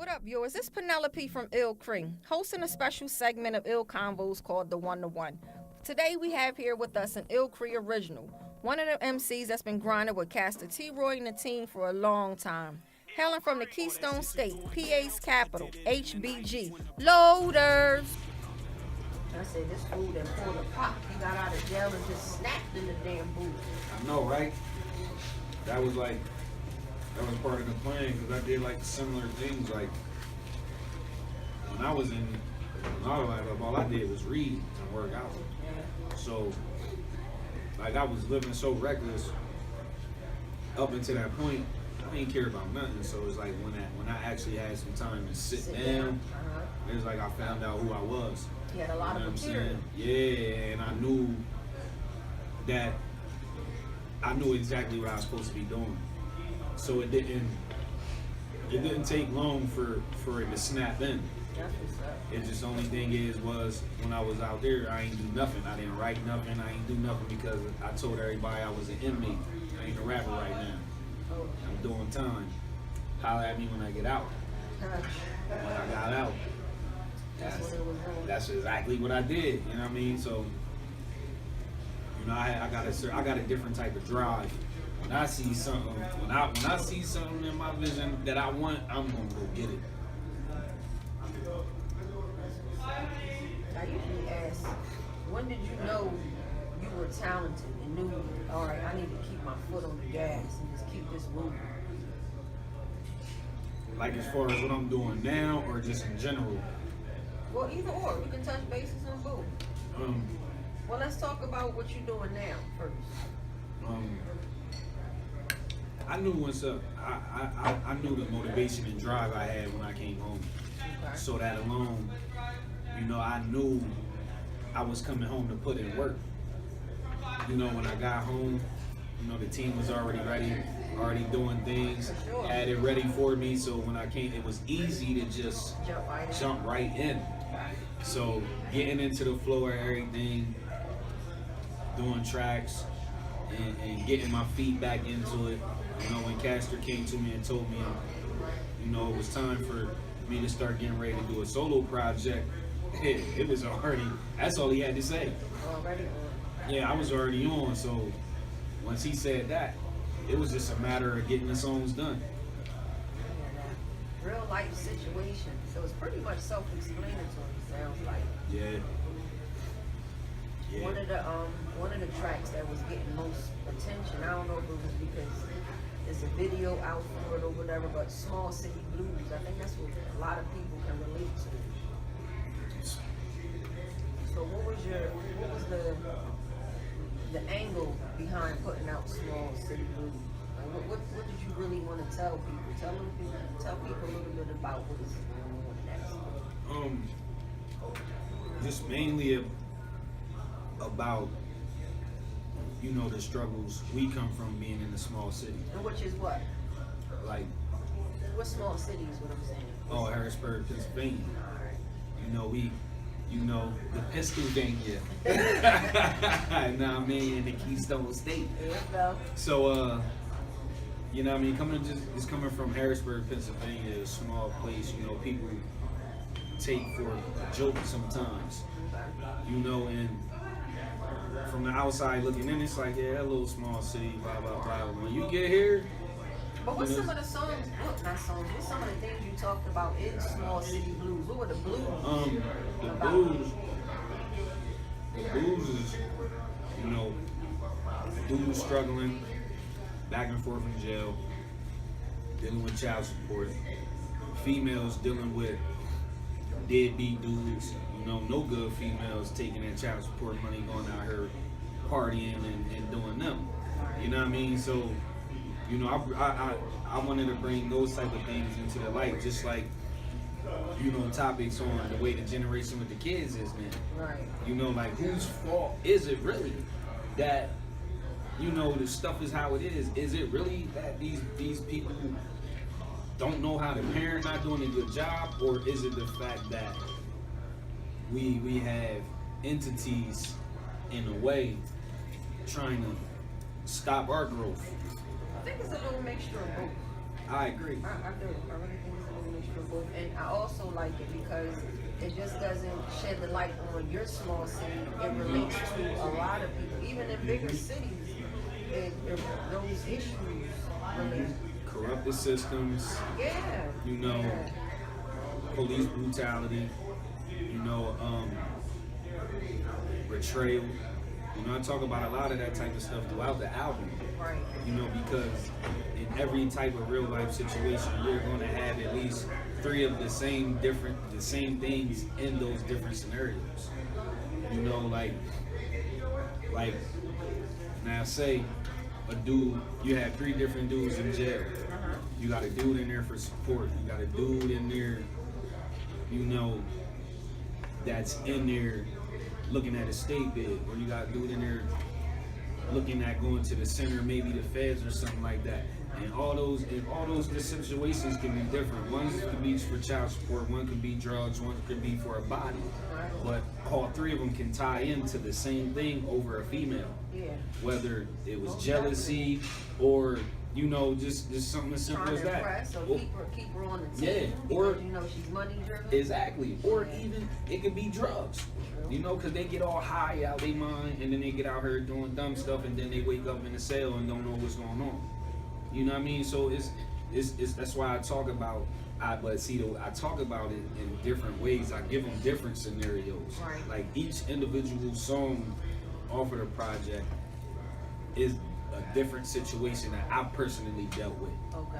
What up, viewers? It's Penelope from ILL hosting a special segment of ILL Convos called The One to One. Today we have here with us an ILL original, one of the MCs that's been grinding with Caster T-Roy and the team for a long time. Hailing from the Keystone State, PA's capital, HBG, Loaderz. I say this fool that pulled a pop, he got out of jail and just snapped in the damn booth. I know, right? That was part of the plan, because I did like similar things. Like when I was in auto life, all I did was read and work out. So like I was living so reckless up until that point. I didn't care about nothing. So it's like when I actually had some time to sit down, it was like I found out who I was. You had a lot of material. Yeah, and I knew that I knew exactly what I was supposed to be doing. So it didn't take long for it to snap in. That's what's up. It just only thing was when I was out there, I ain't do nothing. I didn't write nothing. I ain't do nothing because I told everybody I was an inmate. I ain't a rapper right now. Oh. I'm doing time. Holler at me when I get out. When I got out, that's exactly what I did. You know what I mean? So, you know, I got a different type of drive. When I see something, when I see something in my vision that I want, I'm gonna go get it. I usually ask, when did you know you were talented and knew, all right, I need to keep my foot on the gas and just keep this moving? Like as far as what I'm doing now, or just in general? Well, either or. We can touch bases on both. Well, let's talk about what you're doing now first. I knew I knew the motivation and drive I had when I came home. Okay. So that alone, you know, I knew I was coming home to put in work. You know, when I got home, you know, the team was already ready, already doing things, had it ready for me. So when I came, it was easy to just jump right in. So getting into the flow of everything, doing tracks, and getting my feet back into it. You know, when Caster came to me and told me, you know, it was time for me to start getting ready to do a solo project, it was already, that's all he had to say. Already on. Yeah, I was already on, so once he said that, it was just a matter of getting the songs done. Yeah, real life situation. So it's pretty much self-explanatory, sounds like. Yeah. One of the tracks that was getting most attention, I don't know if it was because there's a video out for it or whatever, but Small City Blues. I think that's what a lot of people can relate to. So what was the angle behind putting out Small City Blues? Like what did you really want to tell people? Tell people a little bit about what is going on next. Just mainly about, you know, the struggles we come from being in a small city. And which is what? Like, what small city is what I'm saying? oh, Harrisburg, Pennsylvania. You know, the Pennsylvania. Nah, I mean, in the Keystone State. Yeah, So, you know what I mean? Coming from Harrisburg, Pennsylvania, a small place, you know, people take for a joke sometimes. You know, and from the outside looking in, it's like, yeah, that little small city, blah, blah, blah. When you get here... But what's some of the songs, what's some of the things you talked about in Small City Blues? What were the blues The blues is, you know, dudes struggling, back and forth in jail, dealing with child support, females dealing with deadbeat dudes, you know, no good females taking that child support money, going out here partying and doing them. You know what I mean? So, you know, I wanted to bring those type of things into the light, just like, you know, topics on the way the generation with the kids is now. Right. You know, like, whose fault is it really that, you know, the stuff is how it is? Is it really that these people don't know how to parent, not doing a good job, or is it the fact that we have entities in a way trying to stop our growth? I think it's a little mixture of both. I agree. I do. I really think it's a little mixture for both, and I also like it because it just doesn't shed the light on your small city. It relates to a lot of people, even in bigger cities. Those issues relate. Corrupted systems, Yeah. you know, Yeah. police brutality, you know, betrayal. You know, I talk about a lot of that type of stuff throughout the album. Right. You know, because in every type of real life situation, you're going to have at least three of the same things in those different scenarios. You know, like now say a dude, you have three different dudes in jail. You got a dude in there for support. You got a dude in there, you know, that's in there looking at a state bid, or you got a dude in there looking at going to the center, maybe the feds or something like that. And all those situations can be different. One could be for child support, one could be drugs, one could be for a body. But all three of them can tie into the same thing over a female. Yeah. Whether it was jealousy or, you know, just something as simple Trying as to that. impress or keep her on the Yeah, team. or- Because, you know, she's money driven. Exactly. Or even it could be drugs. You know, because they get all high out their mind and then they get out here doing dumb stuff and then they wake up in the cell and don't know what's going on. You know what I mean? So it's that's why I talk about I talk about it in different ways. I give them different scenarios. Right. Like each individual song off of the project is a different situation that I personally dealt with. Okay.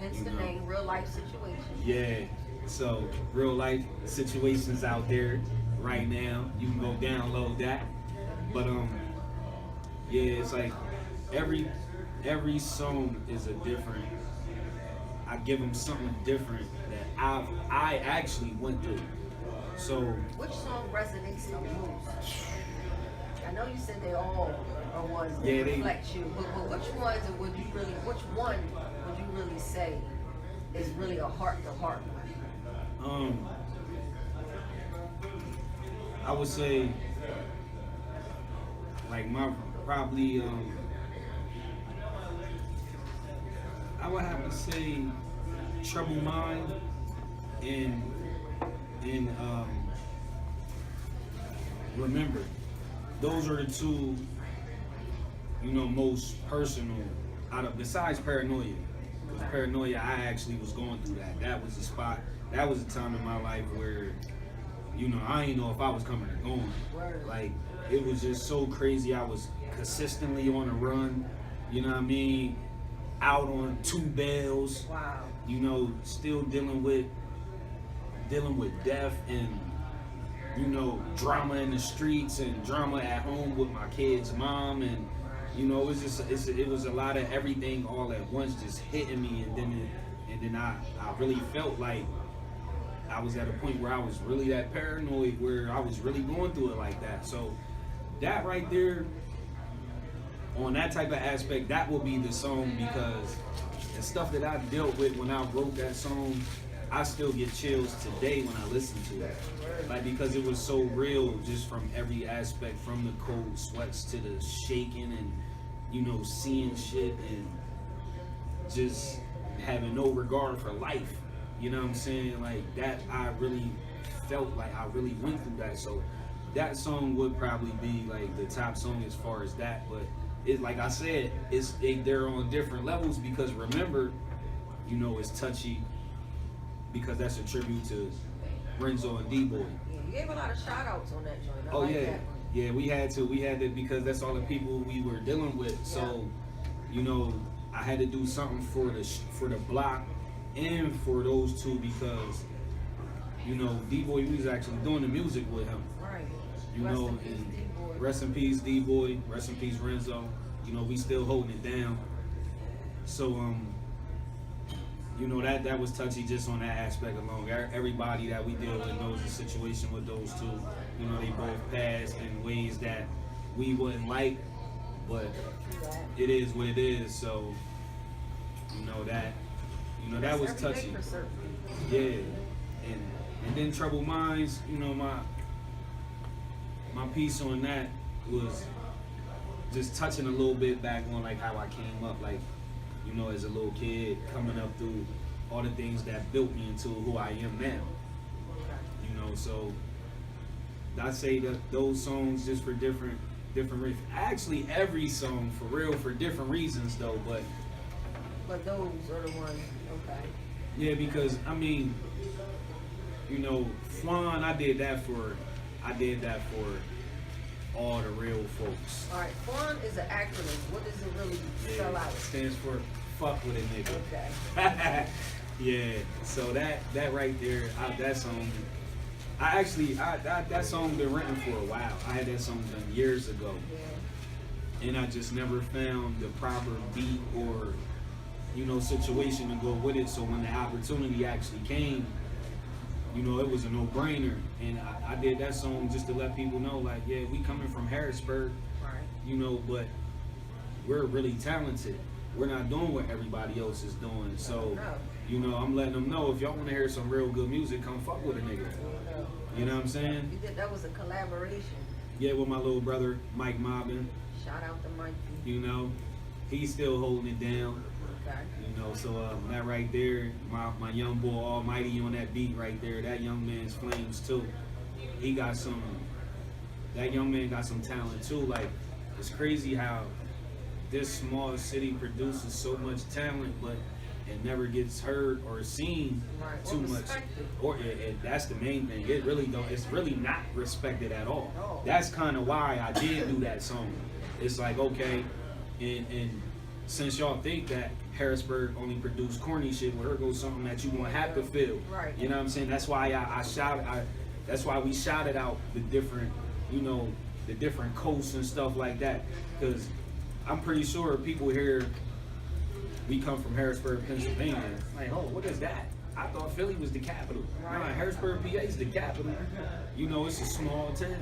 Hence You the know. name, real life situation. Yeah. So real life situations out there right now. You can go download that. But yeah, it's like every song is a different. I give them something different that I actually went through. So Which song resonates the most? I know you said they all are ones that Yeah, they- reflect you, but which one would you really say is really a heart to heart? I would say like my probably I would have to say Trouble Mind and Remember. Those are the two, you know, most personal out of besides Paranoia. Because Paranoia, I actually was going through that. That was a spot. That was a time in my life where, you know, I didn't know if I was coming or going. Word. Like, it was just so crazy. I was consistently on a run, you know what I mean? Out on 2 bails, Wow. you know, still dealing with death and, you know, drama in the streets and drama at home with my kid's mom, and you know, it was a lot of everything all at once just hitting me, and then I really felt like I was at a point where I was really that paranoid, where I was really going through it like that. So that right there, on that type of aspect, that will be the song, because the stuff that I dealt with when I wrote that song, I still get chills today when I listen to it. Like, because it was so real, just from every aspect, from the cold sweats to the shaking and, you know, seeing shit and just having no regard for life. You know what I'm saying? Like, that, I really felt like I really went through that. So that song would probably be like the top song as far as that. But it, like I said, they're on different levels, because Remember, you know, it's touchy, because that's a tribute to Renzo and D-Boy. Yeah, you gave a lot of shout outs on that joint. I Oh like yeah, that one. yeah, we had to, because that's all the people we were dealing with. So, you know, I had to do something for the block and for those two, because, you know, D-Boy, we was actually doing the music with him. Right. You Rest know, in peace, and D-Boy. rest in peace D-Boy, rest in peace Renzo. You know, we still holding it down. So you know, that was touchy just on that aspect alone. Everybody that we deal with knows the situation with those two. You know, they both passed in ways that we wouldn't like, but it is what it is. So, you know, that was Every day touchy. for certain. Yeah, and then Troubled Minds. You know, my piece on that was just touching a little bit back on like how I came up, like, you know, as a little kid coming up through all the things that built me into who I am now. You know, so I say that those songs just for different reasons. Actually, every song for real for different reasons though, but those are the ones. Okay. yeah, because I mean, you know, Flan, I did that for all the real folks. All right, FUN is an acronym. What does it really spell out? It stands for fuck with a nigga. Okay. Yeah, so that right there, that song, that song been written for a while. I had that song done years ago, and I just never found the proper beat or, you know, situation to go with it. So when the opportunity actually came, you know, it was a no-brainer, and I did that song just to let people know, like, yeah, we coming from Harrisburg, Right. you know, but we're really talented. We're not doing what everybody else is doing. So, you know, I'm letting them know, if y'all want to hear some real good music, come fuck with a nigga. You know what I'm saying? You did, that was a collaboration. Yeah, with my little brother, Mike Mobbin. Shout out to Mikey. You know, he's still holding it down. Okay. You know, so that right there, my young boy Almighty on that beat right there, that young man's flames too. He got some, that young man got some talent too. Like, it's crazy how this small city produces so much talent, but it never gets heard or seen Right. too Or much. respected. Or that's the main thing. It really don't. It's really not respected at all. No. That's kind of why I did do that song. It's like, okay, and since y'all think that Harrisburg only produced corny shit, well, here goes something that you gonna have to feel. Right. You know what I'm saying? That's why that's why we shouted out the different, you know, the different coasts and stuff like that. Because I'm pretty sure people here, we come from Harrisburg, Pennsylvania. Like, oh, what is that? I thought Philly was the capital. Nah, Harrisburg, PA is the capital. You know, it's a small town,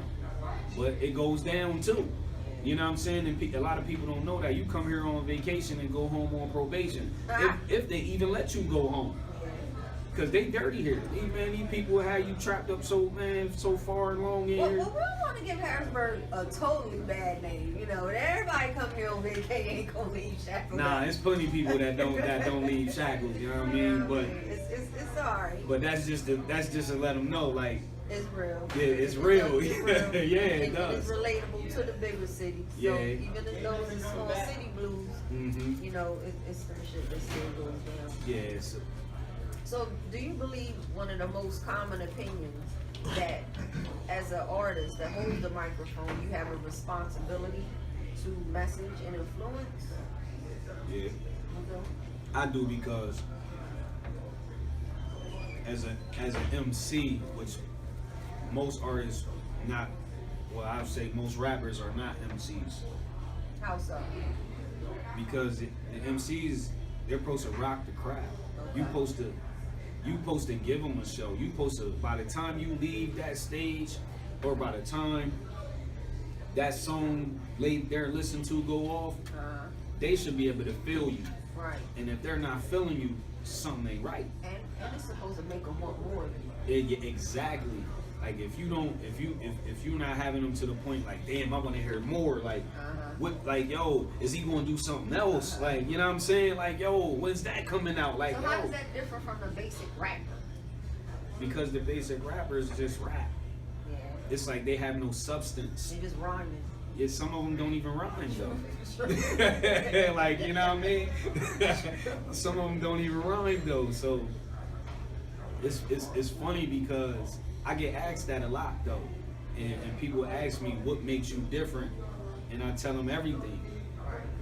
but it goes down too. You know what I'm saying? And a lot of people don't know that. You come here on vacation and go home on probation. If they even let you go home. Because they dirty here. These people have you trapped up so far and long in here. Well, we don't want to give Harrisburg a totally bad name. You know, everybody come here on vacation ain't gonna leave shackles. Nah, it's plenty of people that don't leave shackles. You know what I mean? But it's alright. But that's just to let them know, like, it's real. Yeah, it's real. It's real. Yeah, it does. It's relatable to the bigger cities. So Yeah. even in those in small city blues, you know, it's some shit that still goes down. Yeah. So do you believe one of the most common opinions that as an artist that holds the microphone, you have a responsibility to message and influence? Yeah. Okay. I do, because as an MC, which most artists not, well, I would say most rappers are not MCs. How so? Because the MCs, they're supposed to rock the crowd. You supposed to give them a show. You supposed to, by the time you leave that stage, or by the time that song they're listening to go off, they should be able to feel you. Right. And if they're not feeling you, something ain't right. And it's supposed to make them want more of you. Yeah, exactly. Like, if you're not having them to the point, like, damn, I want to hear more. Like, what? Like, yo, is he gonna do something else? Like, you know what I'm saying? Like, yo, when's that coming out? Like, So how is that different from the basic rapper? Because the basic rappers just rap. Yeah. It's like they have no substance. They just rhyming. Yeah, some of them don't even rhyme though. Like, you know what I mean? Some of them don't even rhyme though. So it's funny because I get asked that a lot though, and people ask me what makes you different, and I tell them everything.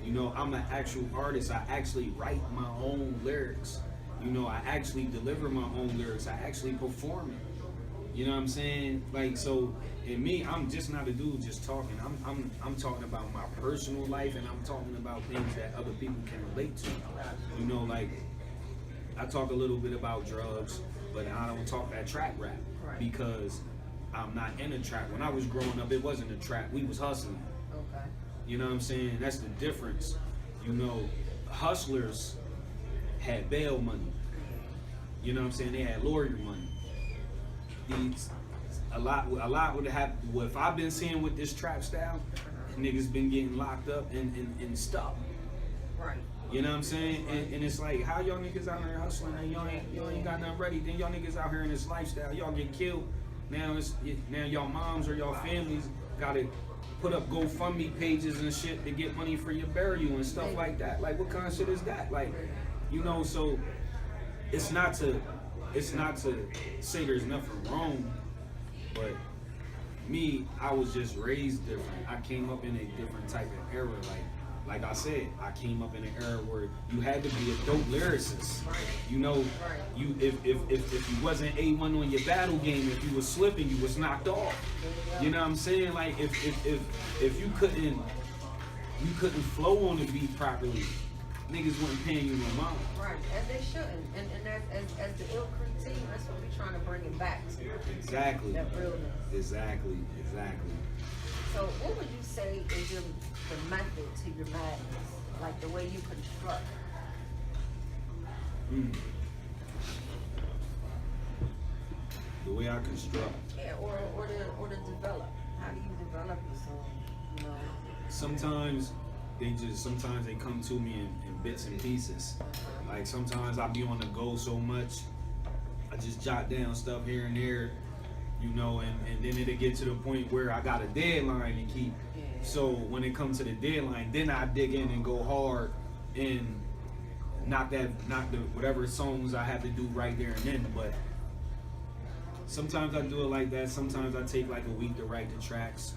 You know, I'm an actual artist. I actually write my own lyrics. You know, I actually deliver my own lyrics. I actually perform it. You know what I'm saying? Like, so in me, I'm just not a dude just talking. I'm talking about my personal life, and I'm talking about things that other people can relate to. You know, like, I talk a little bit about drugs, but I don't talk that trap rap because I'm not in a trap. When I was growing up, it wasn't a trap. We was hustling. Okay. You know what I'm saying? That's the difference. You know, hustlers had bail money. You know what I'm saying? They had lawyer money. A lot would have. What if I've been seeing with this trap style, niggas been getting locked up and stuck. Right. You know what I'm saying? And it's like, how y'all niggas out here hustling and y'all ain't got nothing ready. Then y'all niggas out here in this lifestyle, y'all get killed. Now y'all moms or y'all families gotta put up GoFundMe pages and shit to get money for your burial and stuff like that. Like, what kind of shit is that? Like, you know, so it's not to say there's nothing wrong, but me, I was just raised different. I came up in a different type of era. Like I said, I came up in an era where you had to be a dope lyricist. You know, you if you wasn't A1 on your battle game, if you was slipping, you was knocked off. You know what I'm saying? Like if you couldn't flow on the beat properly, niggas wasn't paying you no mind. Right, as they shouldn't. And as the ILL Creek team, that's what we're trying to bring it back to. Exactly. That realness. Exactly. So what would you say is the method to your madness? Like the way you construct? The way I construct. Yeah, or to develop. How do you develop your song? You know? Sometimes they come to me in bits and pieces. Like sometimes I be on the go so much, I just jot down stuff here and there, you know, and then it'll get to the point where I got a deadline to keep. Yeah. So when it comes to the deadline, then I dig in and go hard and knock the whatever songs I have to do right there and then. But sometimes I do it like that. Sometimes I take like a week to write the tracks.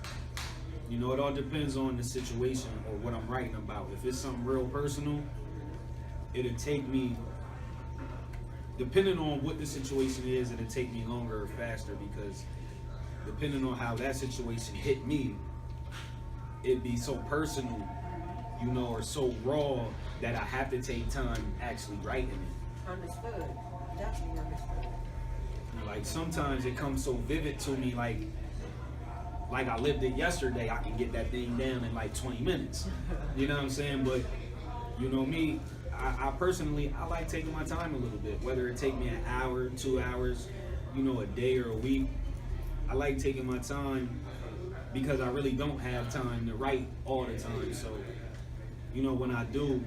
You know, it all depends on the situation or what I'm writing about. If it's something real personal, it'll take me, depending on what the situation is, it'll take me longer or faster, because depending on how that situation hit me, it'd be so personal, you know, or so raw that I have to take time actually writing it. Understood. Definitely understood. Like sometimes it comes so vivid to me, like I lived it yesterday. I can get that thing down in like 20 minutes. You know what I'm saying? But you know me, I personally, I like taking my time a little bit, whether it take me an hour, 2 hours, you know, a day or a week. I like taking my time because I really don't have time to write all the time. So, you know, when I do,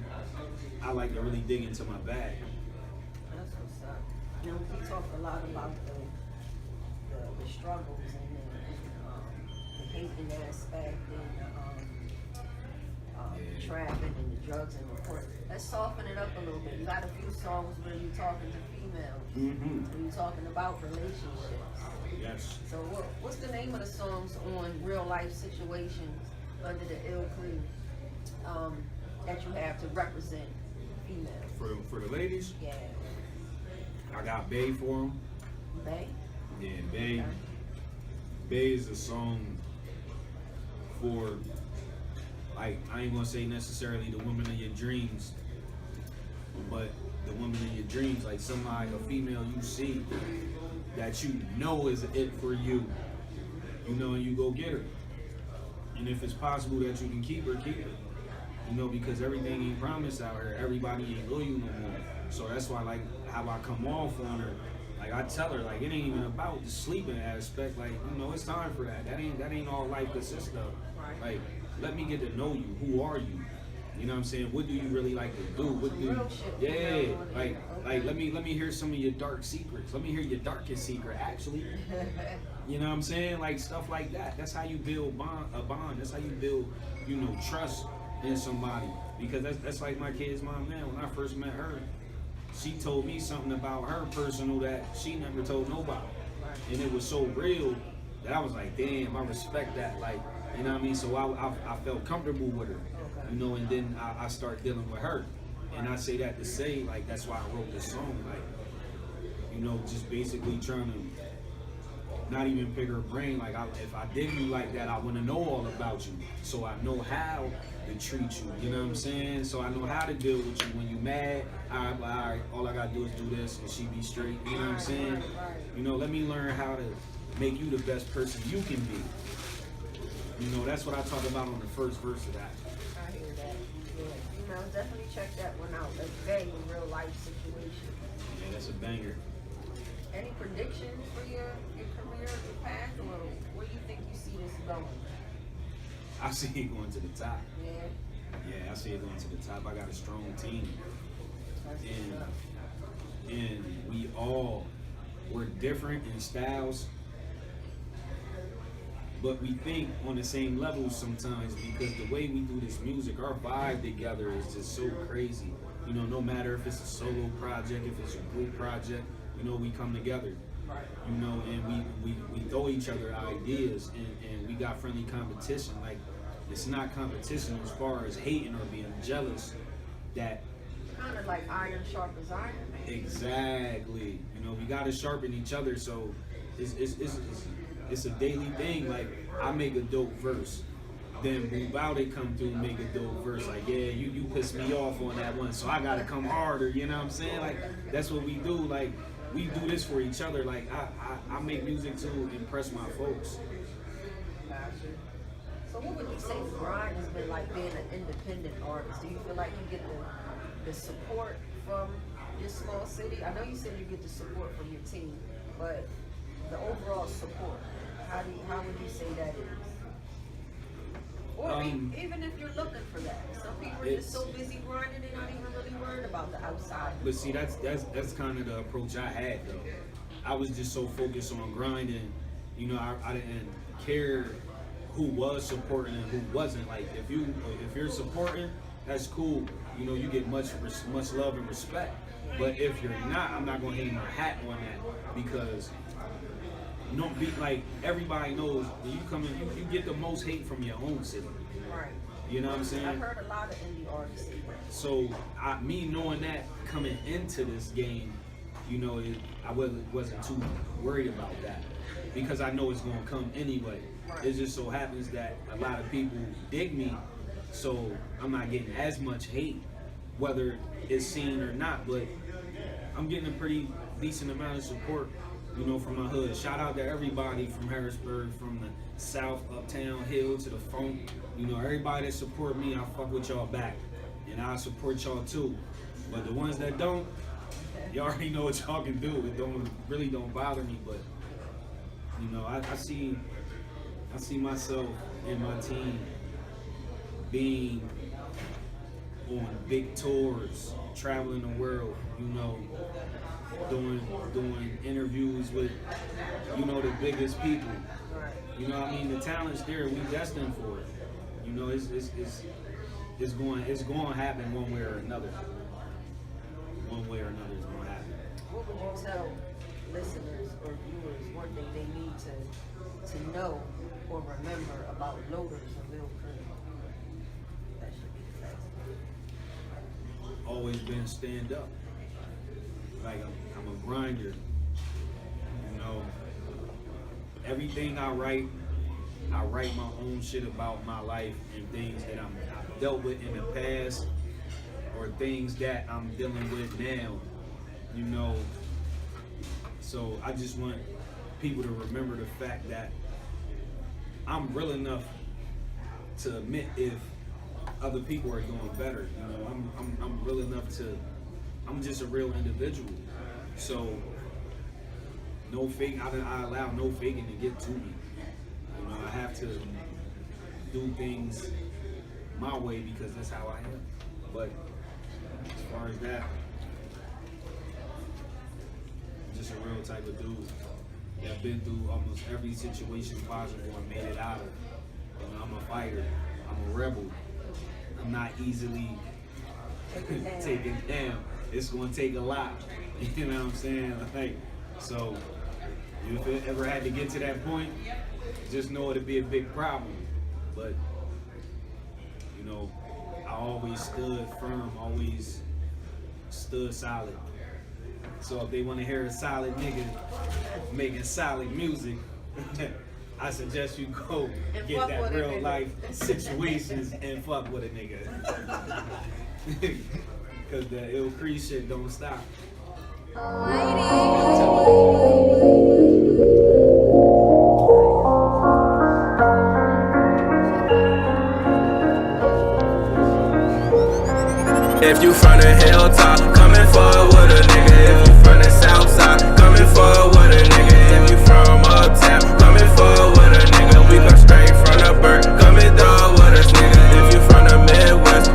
I like to really dig into my bag. That's what's up. You know, we talked a lot about the struggles and the hating aspect and the trapping and the drugs and the court. Let's soften it up a little bit. You got a few songs where you're talking to females, where you're talking about relationships. Yes. So what's the name of the songs on real life situations under the ILL Creek that you have to represent females? For the ladies, Yeah. I got Bay for them. Bay? Yeah, Bay. Okay. Bay is a song for, like, I ain't gonna say necessarily the woman of your dreams, but the woman of your dreams, like somebody, a female you see that you know is it for you, you know, and you go get her. And if it's possible that you can keep her, keep her. You know, because everything ain't promised out here. Everybody ain't loyal no more. So that's why, like, how I come off on her. Like, I tell her, like, it ain't even about the sleeping aspect. Like, you know, it's time for that. That ain't all life consists of. Like, let me get to know you. Who are you? You know what I'm saying? What do you really like to do? What do you, yeah, like let me hear some of your dark secrets. Let me hear your darkest secret, actually. You know what I'm saying? Like stuff like that. That's how you build a bond. That's how you build, you know, trust in somebody. Because that's like my kid's mom now. When I first met her, she told me something about her personal that she never told nobody. And it was so real that I was like, damn, I respect that. Like, you know what I mean? So I felt comfortable with her, you know, and then I start dealing with her. And I say that to say, like, that's why I wrote this song. Like, you know, just basically trying to not even pick her brain. Like, if I did you like that, I want to know all about you. So I know how to treat you, you know what I'm saying? So I know how to deal with you when you mad. All right, all I got to do is do this and she be straight, you know what I'm saying? You know, let me learn how to make you the best person you can be. You know, that's what I talk about on the first verse of that. I hear that. Yeah. You know, definitely check that one out. That's very real life situation. Yeah, that's a banger. Any predictions for your career, your path, or where you think you see this going? I see it going to the top. Yeah. Yeah, I see it going to the top. I got a strong team, and we're different in styles, but we think on the same level sometimes because the way we do this music, our vibe together is just so crazy. You know, no matter if it's a solo project, if it's a group project, you know, we come together. You know, and we throw each other ideas, and we got friendly competition. Like, it's not competition as far as hating or being jealous. That kind of like iron sharpens iron. Exactly. You know, we gotta sharpen each other. So it's a daily thing. Like, I make a dope verse, then Move Out it come through and make a dope verse. Like, yeah, you pissed me off on that one, so I gotta come harder. You know what I'm saying? Like, that's what we do. Like, we do this for each other. Like, I make music to impress my folks. So what would you say the grind has been like being an independent artist? Do you feel like you get the support from your small city? I know you said you get the support from your team, but the overall support, how would you say that is? Or even if you're looking for that. Some people are just so busy grinding, they're not even really worried about the outside. But see, that's kind of the approach I had, though. I was just so focused on grinding, you know, I didn't care who was supporting and who wasn't. Like, if you're supporting, that's cool. You know, you get much love and respect. But if you're not, I'm not gonna hang my hat on that, because don't be like, everybody knows when you come in, you get the most hate from your own city. Right. You know what I'm saying? I've heard a lot of indie artists say that. So me knowing that coming into this game, you know, I wasn't too worried about that, because I know it's gonna come anyway. Right. It just so happens that a lot of people dig me, so I'm not getting as much hate, whether it's seen or not. But I'm getting a pretty decent amount of support, you know, from my hood. Shout out to everybody from Harrisburg, from the South, Uptown, Hill to the Funk. You know, everybody that support me, I fuck with y'all back, and I support y'all too. But the ones that don't, you already know what y'all can do. It really don't bother me. But you know, I see myself and my team being on big tours, traveling the world, you know, doing interviews with, you know, the biggest people. You know what I mean? The talent's there, we destined for it. You know, it's going to happen one way or another. One way or another it's going to happen. What would you tell listeners or viewers one thing they need to know or remember about Loaderz and ILL CONVOS? That should be the last. Always been stand up. Like, I'm a grinder. You know, everything I write my own shit about my life and things that I've dealt with in the past, or things that I'm dealing with now, you know. So I just want people to remember the fact that I'm real enough to admit if other people are doing better. You know, I'm real enough to, I'm just a real individual. So no fake, I allow no faking to get to me. You know, I have to do things my way because that's how I am. But as far as that, I'm just a real type of dude that been through almost every situation possible and made it out of. You know, I'm a fighter. I'm a rebel. I'm not easily taken down. It's gonna take a lot. You know what I'm saying? Like, so if it ever had to get to that point, just know it'd be a big problem. But you know, I always stood firm, always stood solid. So if they want to hear a solid nigga making solid music, I suggest you go and get that real life situations and fuck with a nigga. Cause the ill Cree shit don't stop. If you from the hilltop, coming forward with a nigga. If you from the south side, coming forward with a nigga. If you from uptown, coming forward with a nigga. We come straight from the bird, coming through with us, nigga. If you from the Midwest,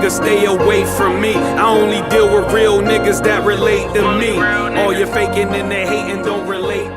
nigga, stay away from me. I only deal with real niggas that relate to me. All your faking and the hating don't relate